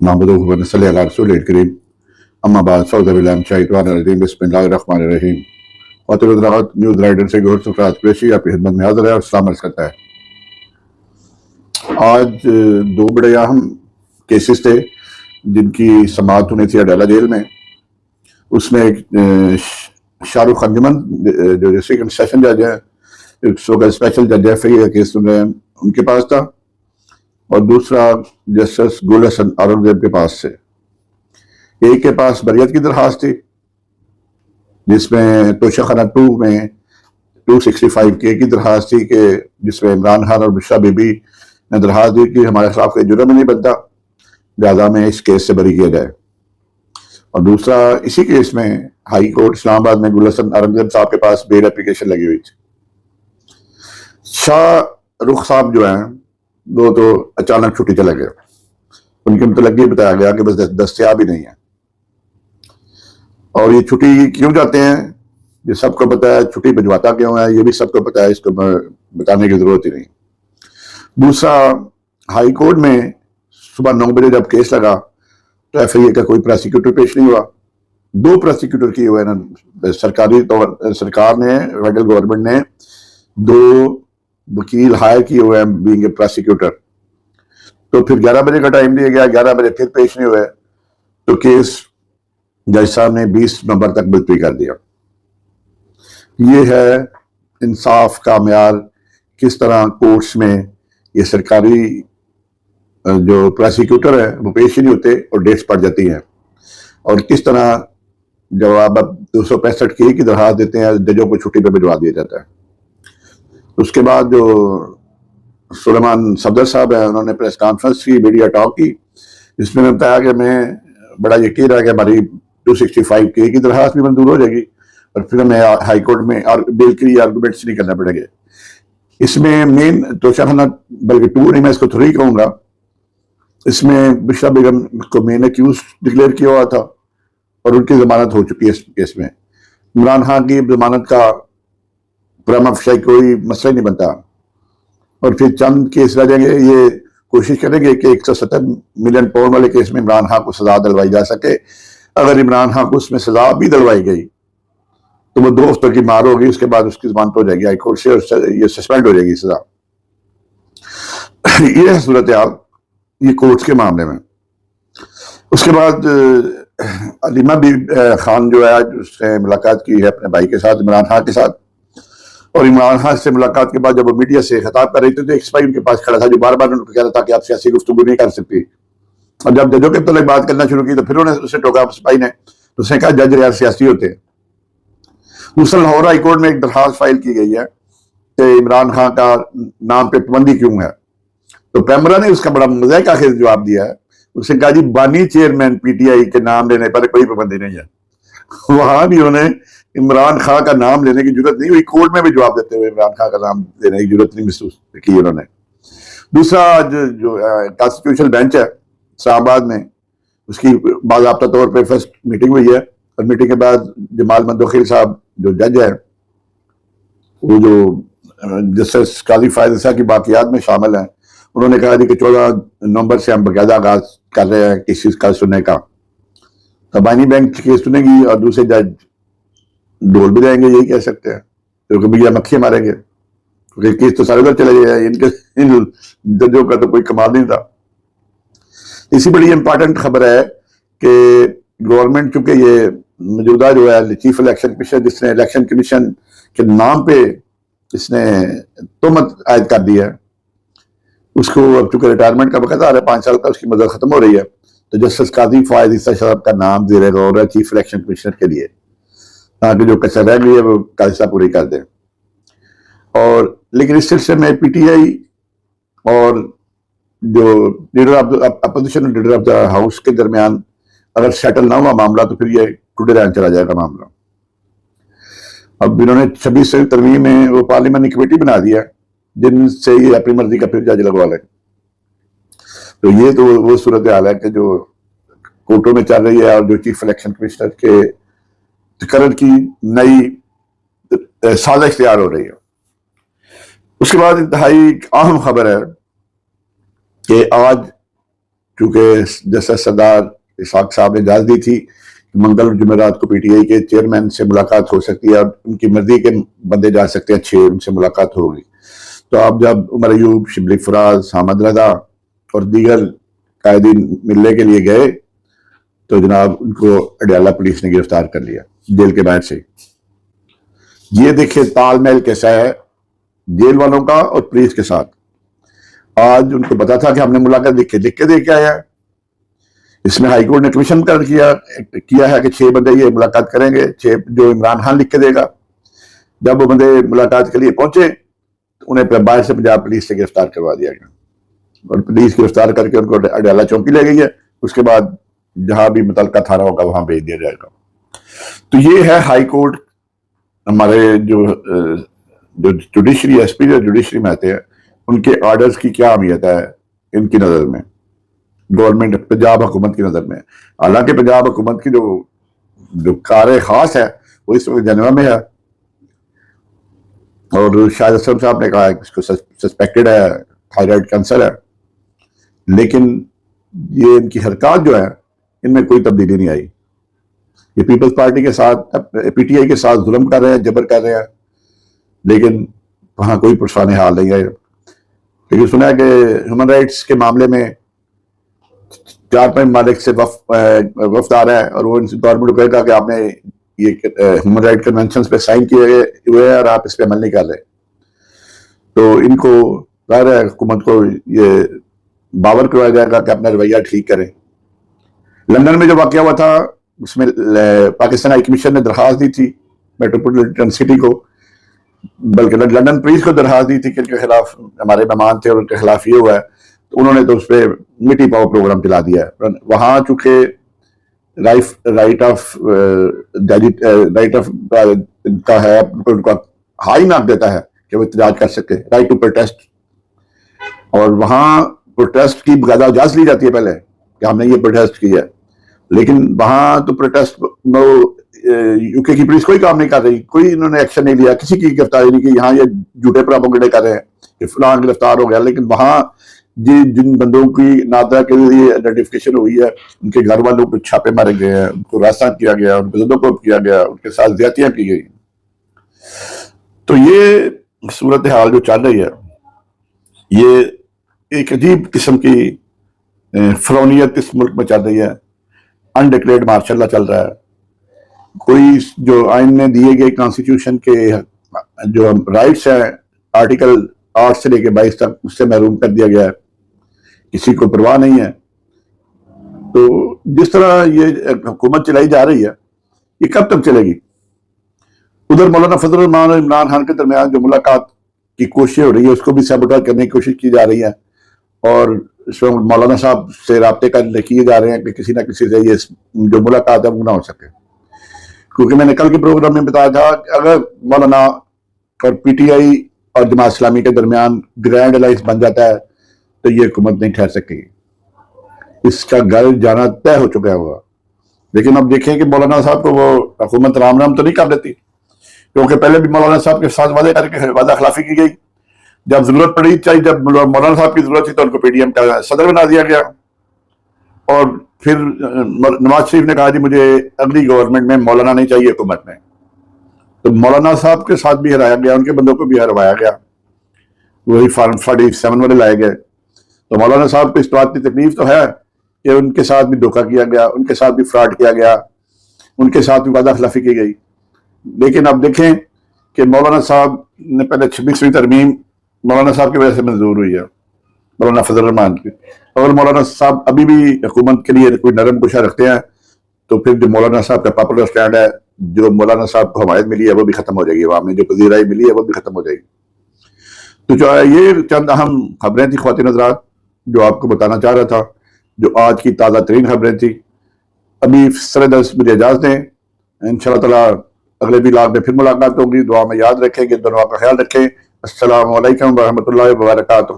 नहमदुहु व नसल्ली अला रसूलिल करीम अम्मा बाद फ़अऊज़ु बिल्लाहि मिनश शैतानिर रजीम बिस्मिल्लाहिर रहमानिर रहीम। ख़ातिरुद्दौलत न्यूज़ राइडर से गौर सुफराज प्रेशी आपकी खिदमत में हाज़िर है और सलाम अर्ज़ करता है। आज दो बड़े अहम केसेस थे जिनकी समाअत होनी थी अडाला जेल में। उसमें एक शाहरुख अंजुमन जो डिस्ट्रिक्ट सेशन जज है, एक स्पेशल जज है, FIA केस सुन रहे हैं, उनके पास था, और दूसरा जस्टिस गुल हसन औरंगजेब के पास से। एक के पास बरियत की दरखास्त थी जिसमें तोशाखाना 2 में 265 के की दरखास्त थी कि जिसमें इमरान खान और बुशरा बीबी ने दरखास्त दी कि हमारे खिलाफ कोई जुर्म नहीं बनता, लिहाजा में इस केस से बरी किया जाए। और दूसरा इसी केस में हाई कोर्ट इस्लामाबाद में गुल हसन औरंगजेब साहब के पास बेल एप्लीकेशन लगी हुई थी। शाहरुख साहब जो हैं वो तो अचानक छुट्टी चले गए, उनके मतलब ये बताया गया कि बस दस्तयाब ही नहीं है। और ये छुट्टी क्यों जाते हैं ये सबको पता है, छुट्टी भिजवाता क्यों है ये भी सबको पता है, इसको बताने की जरूरत ही नहीं। दूसरा, हाई कोर्ट में सुबह 9 बजे जब केस लगा तो FIA का कोई प्रोसिक्यूटर पेश नहीं हुआ। 2 प्रोसिक्यूटर किए हुए ना सरकार ने, फेडरल गवर्नमेंट ने 2 वकील हायर किए हुए हैं बीइंग ए प्रोसिक्यूटर। तो फिर 11 बजे का टाइम दिया गया, 11 बजे फिर पेश नहीं हुए, तो केस जज साहब ने 20 नवंबर तक मुलतवी कर दिया। ये है इंसाफ का म्यार, किस तरह कोर्ट्स में ये सरकारी जो प्रोसिक्यूटर है वो पेश ही नहीं होते और डेट्स पड़ जाती हैं, और किस तरह जब आप 265 के की दरखास्त देते हैं जजों को छुट्टी पे भिजवा दिया जाता है। उसके बाद जो सुलेमान सफदर साहब है उन्होंने प्रेस कॉन्फ्रेंस की, मीडिया टॉक की, जिसमें बताया कि मैं बड़ा यकीन है कि हमारी 265 के की दरखास्त भी मंजूर हो जाएगी और फिर हमें हाई कोर्ट में बेल के लिए आर्गूमेंट्स नहीं करना पड़ेंगे। इसमें मेन तोशाखाना, बल्कि 2 नहीं मैं इसको 3 कहूँगा, इसमें बुशरा बेगम को मेन एक्यूज डिक्लेयर किया हुआ था और उनकी जमानत हो चुकी है इस केस में। इमरान खान की जमानत का प्रमा फशाई कोई मसला नहीं बनता, और फिर चंद केस रह जाएंगे। ये कोशिश करेंगे कि 170 मिलियन पाउंड वाले केस में इमरान खान को सजा दिलवाई जा सके। अगर इमरान खान को उसमें सजा भी दिलवाई गई तो वो 2 हफ्तों की मार होगी, उसके बाद उसकी जमानत हो जाएगी हाई कोर्ट से और ये सस्पेंड हो जाएगी सजा। ये है सूरत हाल ये कोर्ट्स के मामले में। उसके बाद अलीमा भी खान जो है आज उसने मुलाकात की है अपने भाई के साथ, इमरान खान के साथ, और इमरान खान से मुलाकात के बाद जब वो मीडिया से खिताब कर रही थी तो एक सिपाही उनके पास खड़ा था जो बार बार उनको कह रहा था कि आप सियासी गुफ्तगू नहीं कर सकती। और जब जजों के तले बात करना शुरू की तो फिर उन्होंने उसे टोका सिपाही ने, तो उसने कहा जज यार सियासी होते हैं। दूसरा, लाहौर हाई कोर्ट में एक दरखास्त फाइल की गई है कि इमरान खान का नाम पे पाबंदी क्यों है, तो पैमरा ने उसका बड़ा मज़ाक आखिर जवाब दिया है। उसने कहा जी बानी चेयरमैन PTI के नाम लेने पर कोई पाबंदी नहीं है। वहां भी उन्होंने इमरान खान का नाम लेने की जरूरत नहीं हुई, कोर्ट में भी जवाब देते हुए इमरान खान का नाम लेने की जरूरत नहीं महसूस की उन्होंने। दूसरा, जो कॉन्स्टिट्यूशनल बेंच है इस्लामाबाद में, उसकी बाज़ाब्ता तौर पर फर्स्ट मीटिंग हुई है, और मीटिंग के बाद जमाल मंदोखिल साहब जो जज है वो जो जस्टिस काजी फायद साहब की बाकियात में शामिल हैं, उन्होंने कहा कि 14 नवंबर से हम बाकायदा आगाज कर रहे हैं केसेस का सुनने का। कबानी बैंक केस सुनेगी और दूसरे जज ढोल बजाएंगे, यही कह सकते हैं, क्योंकि भैया मक्खी मारेंगे, क्योंकि केस तो सारे उधर चले गए, इन जजों का तो कोई कमाल नहीं था। इसी बड़ी इंपॉर्टेंट खबर है कि गवर्नमेंट, चूंकि ये मौजूदा जो है चीफ इलेक्शन कमीशन, जिसने इलेक्शन कमीशन के नाम पे इसने तोहमत आयद कर दी है, उसको अब चूंकि रिटायरमेंट का वक्त आ रहा है, 5 साल का उसकी मदद खत्म हो रही है, तो जस्टिस काजी फायद साहब का नाम दे रहे गौर है चीफ इलेक्शन कमिश्नर के लिए, ताकि जो कसर रह गई है वो कायसा पूरी कर दें। और लेकिन इस सिलसिले में PTI और जो leader of opposition, leader of the house के दरमियान अगर सेटल ना हुआ मामला तो फिर ये टुडे रैन चला जाएगा मामला। अब इन्होंने 26 तरमीम में वो पार्लियामेंट कमेटी बना दिया जिनसे ये अपनी मर्जी का फिर जज लगवा लें। तो ये तो वो सूरत हाल है कि जो कोर्टों में चल रही है, और जो चीफ इलेक्शन कमिश्नर के तकर्रर की नई साजिश तैयार हो रही है। उसके बाद इंतहाई अहम खबर है कि आज چونکہ جسٹس سردار اسحاق صاحب نے اجازت دی تھی کہ منگل اور جمعرات کو پی ٹی آئی کے چیئرمین سے ملاقات ہو سکتی ہے اور ان کی مرضی کے بندے جا سکتے ہیں 6 ان سے ملاقات ہوگی. تو اب جب عمر ایوب، شبلی فراز، حامد رضا اور دیگر قائدین ملنے کے لیے گئے تو جناب ان کو اڈیالہ پولیس نے گرفتار کر لیا جیل کے باہر سے. یہ دیکھیں تال میل کیسا ہے جیل والوں کا اور پولیس کے ساتھ. آج ان کو پتا تھا کہ ہم نے ملاقات لکھ کے دے کے آیا ہے. اس میں ہائی کورٹ نے کمیشن کر کیا ہے کہ 6 بندے یہ ملاقات کریں گے، 6 جو عمران خان لکھ کے دے گا. جب وہ بندے ملاقات کے لیے پہنچے تو انہیں باہر سے پنجاب پولیس سے گرفتار کروا دیا گیا اور پولیس گرفتار کر کے ان کو اڈیالہ چوکی لے گئی ہے. اس کے بعد جہاں بھی متعلقہ تھانہ ہوگا وہاں بھیج دیا جائے گا. تو یہ ہے ہائی کورٹ. ہمارے جو جوڈیشری ایسپیریئر جوڈیشری میں آتے ہیں ان کے آرڈرز کی کیا اہمیت ہے ان کی نظر میں، گورنمنٹ پنجاب حکومت کی نظر میں. حالانکہ پنجاب حکومت کی جو کار خاص ہے وہ اس وقت جنیوا میں ہے اور شاہد اسلم صاحب نے کہا ہے کہ اس کو سسپیکٹڈ ہے، تھائرائڈ کینسر ہے. لیکن یہ ان کی حرکات جو ہے ان میں کوئی تبدیلی نہیں آئی. یہ پیپلز پارٹی کے ساتھ پی ٹی آئی کے ساتھ ظلم کر رہے ہیں، جبر کر رہے ہیں، لیکن وہاں کوئی پرسان حال نہیں ہے. لیکن سنا ہے کہ ہیومن رائٹس کے معاملے میں 4-5 ممالک سے وفد آ رہا ہے اور وہ ان سے گورنمنٹ کو کہے گا کہ آپ نے یہ ہیومن رائٹ کنونشنز پہ سائن کیے ہوئے ہیں اور آپ اس پہ عمل نہیں کر رہے. تو ان کو ظاہر ہے حکومت کو یہ باور کروایا جائے گا کہ اپنا رویہ ٹھیک کریں. لندن میں جو واقعہ ہوا تھا اس میں پاکستان ہائی کمیشن نے درخواست دی تھی میٹروپولیٹن سٹی کو، بلکہ لندن پولیس کو درخواست دی تھی کہ ان کے خلاف ہمارے مہمان تھے اور ان کے خلاف یہ ہوا ہے. تو انہوں نے تو اس پہ مٹی پاؤ پروگرام چلا دیا ہے. وہاں چونکہ رائٹ آف کا ہے، ان کا ہائی مارک دیتا ہے کہ وہ احتجاج کر سکے، رائٹ ٹو پروٹیسٹ. اور وہاں پروٹیسٹ کی باقاعدہ اجازت لی جاتی ہے پہلے کہ ہم نے یہ پروٹیسٹ کیا ہے. لیکن وہاں تو پروٹیسٹ یو کے کی پولیس کوئی کام نہیں کر رہی، کوئی انہوں نے ایکشن نہیں لیا، کسی کی گرفتاری نہیں کی. یہاں یہ جھوٹے پراپیگنڈے کر رہے ہیں کہ فلاں گرفتار ہو گیا، لیکن وہاں جن بندوں کی نادرا کے لیے آئیڈینٹیفیکیشن ہوئی ہے ان کے گھر والوں کو چھاپے مارے گئے ہیں، ان کو راستہ کیا گیا، ان کو زدوں کیا گیا، ان کے ساتھ زیادتیاں کی گئی. تو یہ صورتحال جو چل رہی ہے یہ ایک عجیب قسم کی فرونیت اس ملک میں چل رہی ہے. انڈکلیئرڈ مارشل لا چل رہا ہے. کوئی جو آئین میں دیے گئے کانسٹیٹیوشن کے جو رائٹس ہیں آرٹیکل 8 سے لے کے 22 تک اس سے محروم کر دیا گیا ہے، کسی کو پرواہ نہیں ہے. تو جس طرح یہ حکومت چلائی جا رہی ہے یہ کب تک چلے گی؟ ادھر مولانا فضل الرحمان اور عمران خان کے درمیان جو ملاقات کی کوشش ہو رہی ہے اس کو بھی سیبوٹیج کرنے کی کوشش کی جا رہی ہے اور اس میں مولانا صاحب سے رابطے کیے جا رہے ہیں کہ کسی نہ کسی سے یہ جو ملاقات ہے وہ نہ ہو سکے. کیونکہ میں نے کل کے پروگرام میں بتایا تھا کہ اگر مولانا اور پی ٹی آئی اور جماعت اسلامی کے درمیان گرینڈ الائنس بن جاتا ہے تو یہ حکومت نہیں ٹھہر سکے گی. اس کا گھر جانا طے ہو چکا ہوگا. لیکن اب دیکھیں کہ مولانا صاحب کو وہ حکومت رام رام تو نہیں کر دیتی، کیونکہ پہلے بھی مولانا صاحب کے ساتھ وعدے کر کے وعدہ خلافی کی گئی. جب ضرورت پڑی چاہیے جب مولانا صاحب کی ضرورت تھی تو ان کو پی ڈی ایم کا صدر بنا دیا گیا. اور پھر نواز شریف نے کہا جی مجھے اگلی گورنمنٹ میں مولانا نہیں چاہیے حکومت میں. تو مولانا صاحب کے ساتھ بھی ہرایا گیا، ان کے بندوں کو بھی ہروایا گیا، وہی فارم 47 والے لائے گئے. تو مولانا صاحب کو اس بات کی تکلیف تو ہے کہ ان کے ساتھ بھی دھوکہ کیا گیا، ان کے ساتھ بھی فراڈ کیا گیا، ان کے ساتھ بھی وعدہ خلافی کی گئی. لیکن اب دیکھیں کہ مولانا صاحب نے پہلے 26ویں ترمیم مولانا صاحب کی وجہ سے منظور ہوئی ہے، مولانا فضل الرحمان کی. اگر مولانا صاحب ابھی بھی حکومت کے لیے کوئی نرم گوشہ رکھتے ہیں تو پھر جو مولانا صاحب کا پاپولر سٹینڈ ہے، جو مولانا صاحب کو حمایت ملی ہے وہ بھی ختم ہو جائے گی، عوام میں جو پذیرائی ملی ہے وہ بھی ختم ہو جائے گی. تو جو یہ چند اہم خبریں تھیں خواتین حضرات جو آپ کو بتانا چاہ رہا تھا، جو آج کی تازہ ترین خبریں تھیں. ابھی سر دست مجھے اجازت دیں، انشاءاللہ تعالیٰ اگلے ولاگ میں پھر ملاقات ہوگی. دعا میں یاد رکھیں کہ دعا کا خیال رکھیں. السلام علیکم ورحمۃ اللہ وبرکاتہ.